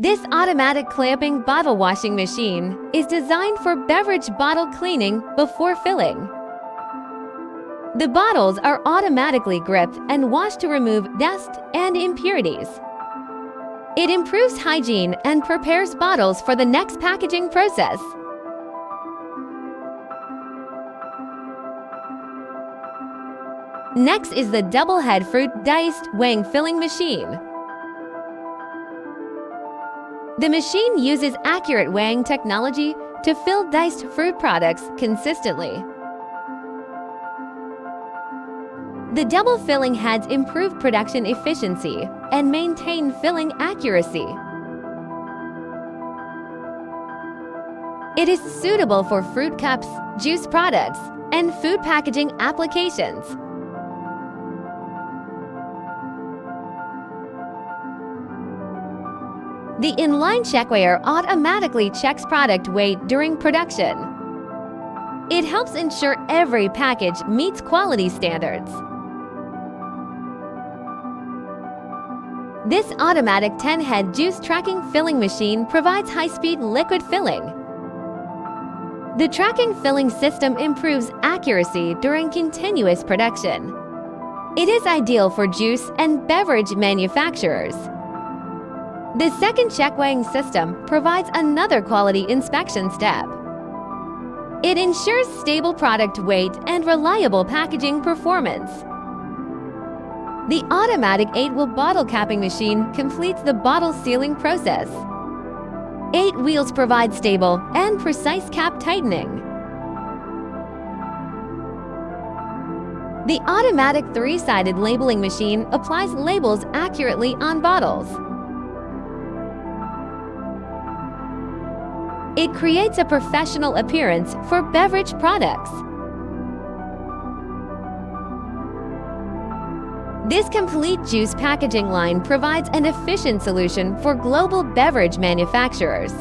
This automatic clamping bottle washing machine is designed for beverage bottle cleaning before filling. The bottles are automatically gripped and washed to remove dust and impurities. It improves hygiene and prepares bottles for the next packaging process. Next is the double-head fruit diced weighing filling machine. The machine uses accurate weighing technology to fill diced fruit products consistently. The double filling heads improve production efficiency and maintain filling accuracy. It is suitable for fruit cups, juice products, and food packaging applications. The inline checkweigher automatically checks product weight during production. It helps ensure every package meets quality standards. This automatic 10-head juice tracking filling machine provides high-speed liquid filling. The tracking filling system improves accuracy during continuous production. It is ideal for juice and beverage manufacturers. The second checkweighing system provides another quality inspection step. It ensures stable product weight and reliable packaging performance. The automatic 8-wheel bottle capping machine completes the bottle sealing process. 8 wheels provide stable and precise cap tightening. The automatic 3-sided labeling machine applies labels accurately on bottles. It creates a professional appearance for beverage products. This complete juice packaging line provides an efficient solution for global beverage manufacturers.